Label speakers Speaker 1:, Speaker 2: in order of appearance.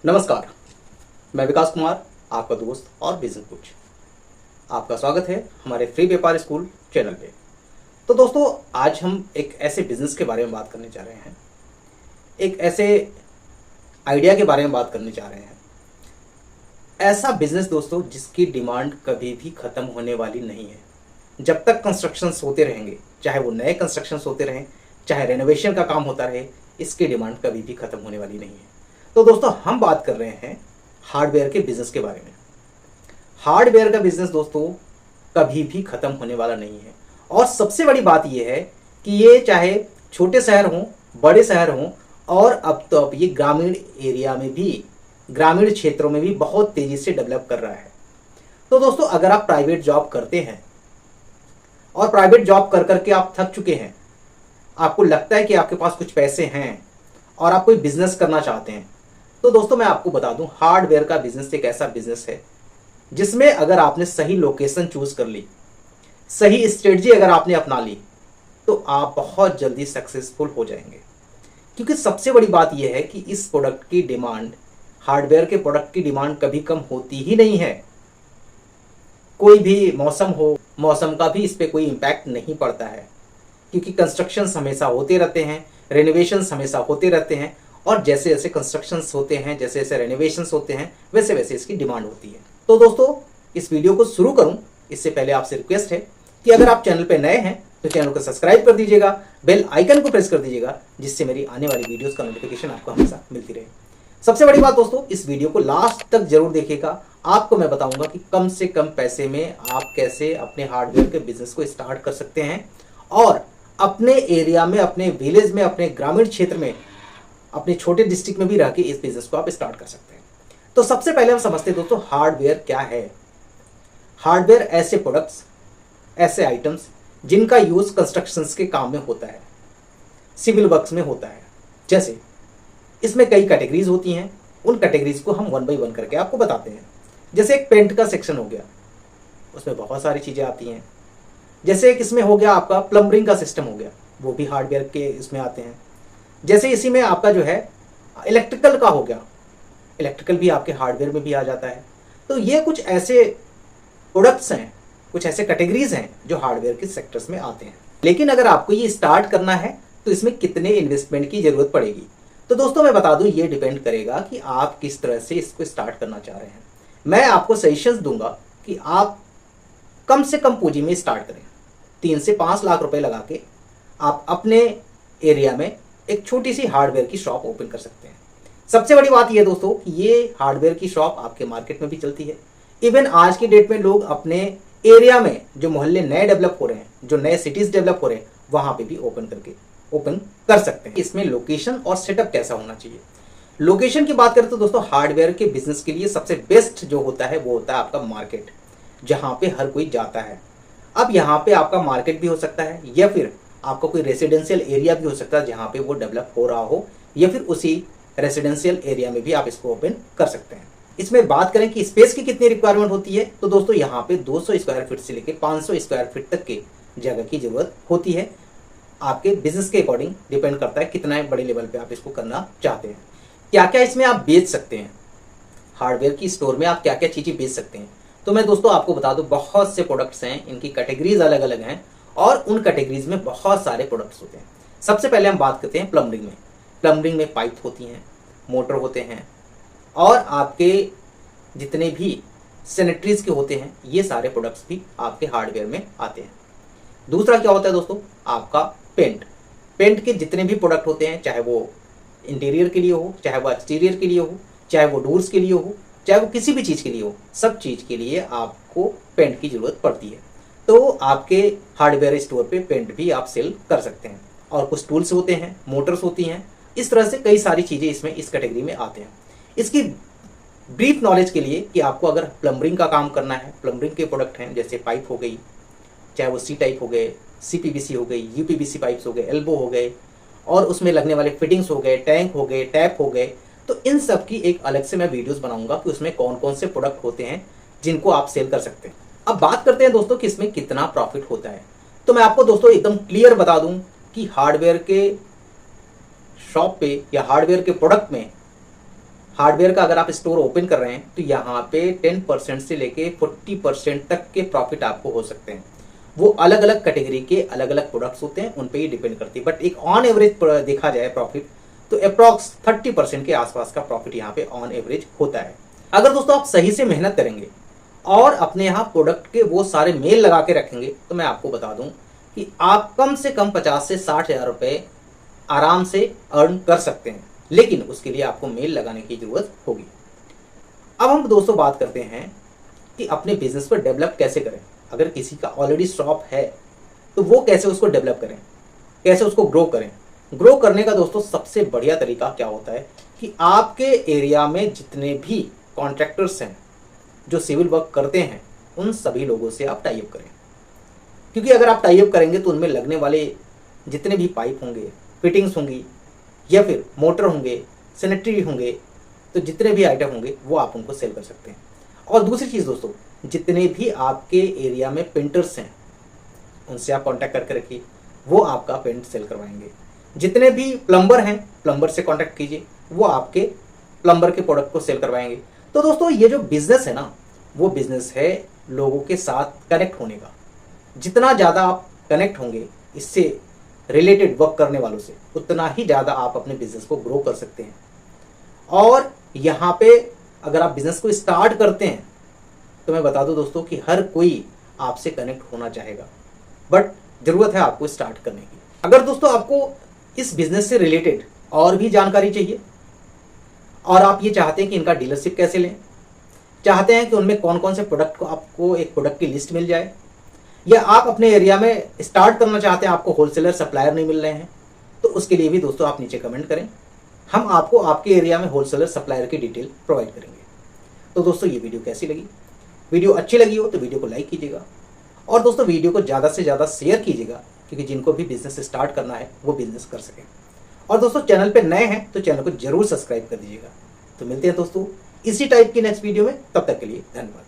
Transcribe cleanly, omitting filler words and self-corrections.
Speaker 1: नमस्कार, मैं विकास कुमार, आपका दोस्त और बिजनेस कोच। आपका स्वागत है हमारे फ्री व्यापार स्कूल चैनल पे। तो दोस्तों, आज हम एक ऐसे बिजनेस के बारे में बात करने जा रहे हैं, एक ऐसे आइडिया के बारे में बात करने जा रहे हैं। ऐसा बिजनेस दोस्तों जिसकी डिमांड कभी भी खत्म होने वाली नहीं है। जब तक कंस्ट्रक्शंस होते रहेंगे, चाहे वो नए कंस्ट्रक्शंस होते रहें, चाहे रेनोवेशन का काम होता रहे, इसकी डिमांड कभी भी खत्म होने वाली नहीं है। तो दोस्तों, हम बात कर रहे हैं हार्डवेयर के बिजनेस के बारे में। हार्डवेयर का बिजनेस दोस्तों कभी भी खत्म होने वाला नहीं है। और सबसे बड़ी बात यह है कि ये चाहे छोटे शहर हों, बड़े शहर हों, और अब ये ग्रामीण एरिया में भी, ग्रामीण क्षेत्रों में भी बहुत तेजी से डेवलप कर रहा है। तो दोस्तों, अगर आप प्राइवेट जॉब करते हैं और प्राइवेट जॉब कर करके आप थक चुके हैं, आपको लगता है कि आपके पास कुछ पैसे हैं और आप कोई बिजनेस करना चाहते हैं, तो दोस्तों मैं आपको बता दूं, हार्डवेयर का बिजनेस एक ऐसा बिजनेस है जिसमें अगर आपने सही लोकेशन चूज कर ली, सही स्ट्रेटजी अगर आपने अपना ली, तो आप बहुत जल्दी सक्सेसफुल हो जाएंगे। क्योंकि सबसे बड़ी बात यह है कि इस प्रोडक्ट की डिमांड, हार्डवेयर के प्रोडक्ट की डिमांड कभी कम होती ही नहीं है। कोई भी मौसम हो, मौसम का भी इस पर कोई इम्पैक्ट नहीं पड़ता है, क्योंकि कंस्ट्रक्शन हमेशा होते रहते हैं, रेनोवेशन हमेशा होते रहते हैं, और जैसे जैसे कंस्ट्रक्शंस होते हैं, जैसे जैसे रेनोवेशंस होते हैं, वैसे वैसे इसकी डिमांड होती है। तो दोस्तों, इस वीडियो को शुरू करूं इससे पहले आपसे रिक्वेस्ट है कि अगर आप चैनल पर नए हैं तो चैनल को सब्सक्राइब कर दीजिएगा, बेल आइकन को प्रेस कर दीजिएगा, जिससे मेरी आने वाली वीडियोस का नोटिफिकेशन आपको हमेशा मिलती रहे। सबसे बड़ी बात दोस्तों, इस वीडियो को लास्ट तक जरूर देखिएगा। आपको मैं बताऊंगा कि कम से कम पैसे में आप कैसे अपने हार्डवेयर के बिजनेस को स्टार्ट कर सकते हैं, और अपने एरिया में, अपने विलेज में, अपने ग्रामीण क्षेत्र में, अपने छोटे डिस्ट्रिक्ट में भी रह के इस बिजनेस को आप स्टार्ट कर सकते हैं। तो सबसे पहले हम समझते हैं दोस्तों, हार्डवेयर क्या है। हार्डवेयर ऐसे प्रोडक्ट्स, ऐसे आइटम्स जिनका यूज कंस्ट्रक्शंस के काम में होता है, सिविल वर्क्स में होता है। जैसे इसमें कई कैटेगरीज होती हैं, उन कैटेगरीज को हम वन बाई वन करके आपको बताते हैं। जैसे एक पेंट का सेक्शन हो गया, उसमें बहुत सारी चीजें आती हैं। जैसे एक इसमें हो गया आपका प्लम्बरिंग का सिस्टम हो गया, वो भी हार्डवेयर के इसमें आते हैं। जैसे इसी में आपका जो है इलेक्ट्रिकल का हो गया, इलेक्ट्रिकल भी आपके हार्डवेयर में भी आ जाता है। तो ये कुछ ऐसे प्रोडक्ट्स हैं, कुछ ऐसे कैटेगरीज हैं जो हार्डवेयर के सेक्टर्स में आते हैं। लेकिन अगर आपको ये स्टार्ट करना है तो इसमें कितने इन्वेस्टमेंट की जरूरत पड़ेगी, तो दोस्तों मैं बता दूं, ये डिपेंड करेगा कि आप किस तरह से इसको स्टार्ट करना चाह रहे हैं। मैं आपको सजेशंस दूंगा कि आप कम से कम पूंजी में स्टार्ट करें। 3 से 5 लाख रुपए लगा के आप अपने एरिया में एक छोटी सी हार्डवेयर की शॉप ओपन कर सकते हैं। सबसे बड़ी बात यह दोस्तों कि ये हार्डवेयर की शॉप आपके मार्केट में भी चलती है। इवन आज की डेट में लोग अपने एरिया में, जो मोहल्ले नए डेवलप हो रहे हैं, जो नए सिटीज डेवलप हो रहे हैं, वहां पे भी ओपन कर सकते हैं। इसमें लोकेशन और सेटअप कैसा होना चाहिए। लोकेशन की बात करें तो दोस्तों, हार्डवेयर के बिजनेस के लिए सबसे बेस्ट जो होता है वो होता है आपका मार्केट, जहां पे हर कोई जाता है। अब यहाँ पे आपका मार्केट भी हो सकता है, या फिर आपका कोई रेसिडेंशियल एरिया भी हो सकता है जहाँ पे वो डेवलप हो रहा हो, या फिर उसी रेसिडेंशियल एरिया में भी आप इसको ओपन कर सकते हैं। इसमें बात करें कि स्पेस की कितनी रिक्वायरमेंट होती है, तो दोस्तों यहाँ पे 200 स्क्वायर फीट से लेकर 500 स्क्वायर फीट तक की जगह की जरूरत होती है। आपके बिजनेस के अकॉर्डिंग डिपेंड करता है कितना बड़े लेवल पे आप इसको करना चाहते हैं। क्या क्या इसमें आप बेच सकते हैं, हार्डवेयर की स्टोर में आप क्या क्या चीजें बेच सकते हैं, तो मैं दोस्तों आपको बता दूं, बहुत से प्रोडक्ट्स हैं, इनकी कैटेगरीज अलग अलग हैं, और उन कैटेगरीज में बहुत सारे प्रोडक्ट्स होते हैं। सबसे पहले हम बात करते हैं प्लम्बरिंग में। प्लम्बरिंग में पाइप होती हैं, मोटर होते हैं, और आपके जितने भी सैनिटरीज के होते हैं, ये सारे प्रोडक्ट्स भी आपके हार्डवेयर में आते हैं। दूसरा क्या होता है दोस्तों, आपका पेंट। पेंट के जितने भी प्रोडक्ट होते हैं, चाहे वो इंटीरियर के लिए हो, चाहे वो एक्सटीरियर के लिए हो, चाहे वो डोर्स के लिए हो, चाहे वो किसी भी चीज के लिए हो, सब चीज के लिए आपको पेंट की जरूरत पड़ती है। तो आपके हार्डवेयर स्टोर पे पेंट भी आप सेल कर सकते हैं। और कुछ टूल्स होते हैं, मोटर्स होती हैं, इस तरह से कई सारी चीजें इसमें इस कैटेगरी में आते हैं। इसकी ब्रीफ नॉलेज के लिए कि आपको अगर प्लम्बरिंग का काम करना है, प्लम्बरिंग के प्रोडक्ट हैं, जैसे पाइप हो गई, चाहे वो सी टाइप हो गए, CPVC हो गई, UPVC पाइप्स हो गए, एल्बो हो गए, और उसमें लगने वाले फिटिंग्स हो गए, टैंक हो गए, टैप हो गए, तो इन सब की एक अलग से मैं वीडियोस बनाऊंगा कि उसमें कौन कौन से प्रोडक्ट होते हैं जिनको आप सेल कर सकते हैं। अब बात करते हैं दोस्तों कि इसमें कितना प्रॉफिट होता है। तो मैं आपको दोस्तों एकदम क्लियर बता दूं कि हार्डवेयर के शॉप पे या हार्डवेयर के प्रोडक्ट में हार्डवेयर का अगर आप स्टोर ओपन कर रहे हैं तो यहाँ पे 10% से लेके 40% तक के प्रॉफिट आपको हो सकते हैं। वो अलग अलग कैटेगरी के अलग अलग प्रोडक्ट्स होते हैं, उन पे ही डिपेंड करती है, बट एक ऑन एवरेज देखा जाए प्रॉफिट तो अप्रॉक्स 30% के आसपास का प्रॉफिट यहाँ पे ऑन एवरेज होता है। अगर दोस्तों आप सही से मेहनत करेंगे और अपने यहाँ प्रोडक्ट के वो सारे मेल लगा के रखेंगे तो मैं आपको बता दूं कि आप कम से कम 50 से 60 हजार रुपए आराम से अर्न कर सकते हैं, लेकिन उसके लिए आपको मेल लगाने की जरूरत होगी। अब हम दोस्तों बात करते हैं कि अपने बिजनेस को डेवलप कैसे करें। अगर किसी का ऑलरेडी शॉप है तो वो कैसे उसको डेवलप करें, कैसे उसको ग्रो करें। ग्रो करने का दोस्तों सबसे बढ़िया तरीका क्या होता है कि आपके एरिया में जितने भी कॉन्ट्रैक्टर्स हैं जो सिविल वर्क करते हैं उन सभी लोगों से आप टाई अप करें, क्योंकि अगर आप टाई अप करेंगे तो उनमें लगने वाले जितने भी पाइप होंगे, फिटिंग्स होंगी या फिर मोटर होंगे, सैनिटरी होंगे, तो जितने भी आइटम होंगे वो आप उनको सेल कर सकते हैं। और दूसरी चीज़ दोस्तों, जितने भी आपके एरिया में पेंटर्स हैं उनसे आप कांटेक्ट करके रखिए, वो आपका पेंट सेल करवाएंगे। जितने भी प्लम्बर हैं प्लम्बर से कांटेक्ट कीजिए, वो आपके प्लम्बर के प्रोडक्ट को सेल करवाएंगे। तो दोस्तों ये जो बिजनेस है ना, वो बिजनेस है लोगों के साथ कनेक्ट होने का। जितना ज़्यादा आप कनेक्ट होंगे इससे रिलेटेड वर्क करने वालों से, उतना ही ज़्यादा आप अपने बिजनेस को ग्रो कर सकते हैं। और यहाँ पे अगर आप बिजनेस को स्टार्ट करते हैं तो मैं बता दूं दोस्तों कि हर कोई आपसे कनेक्ट होना चाहेगा, बट ज़रूरत है आपको स्टार्ट करने की। अगर दोस्तों आपको इस बिजनेस से रिलेटेड और भी जानकारी चाहिए और आप ये चाहते हैं कि इनका डीलरशिप कैसे लें, चाहते हैं कि उनमें कौन कौन से प्रोडक्ट को आपको एक प्रोडक्ट की लिस्ट मिल जाए, या आप अपने एरिया में स्टार्ट करना चाहते हैं, आपको होलसेलर सप्लायर नहीं मिल रहे हैं, तो उसके लिए भी दोस्तों आप नीचे कमेंट करें, हम आपको आपके एरिया में होलसेलर सप्लायर की डिटेल प्रोवाइड करेंगे। तो दोस्तों ये वीडियो कैसी लगी? वीडियो अच्छी लगी हो तो वीडियो को लाइक कीजिएगा और दोस्तों वीडियो को ज़्यादा से ज़्यादा शेयर कीजिएगा, क्योंकि जिनको भी बिजनेस स्टार्ट करना है वो बिजनेस कर सकें। और दोस्तों चैनल पे नए हैं तो चैनल को जरूर सब्सक्राइब कर दीजिएगा। तो मिलते हैं दोस्तों इसी टाइप की नेक्स्ट वीडियो में, तब तक के लिए धन्यवाद।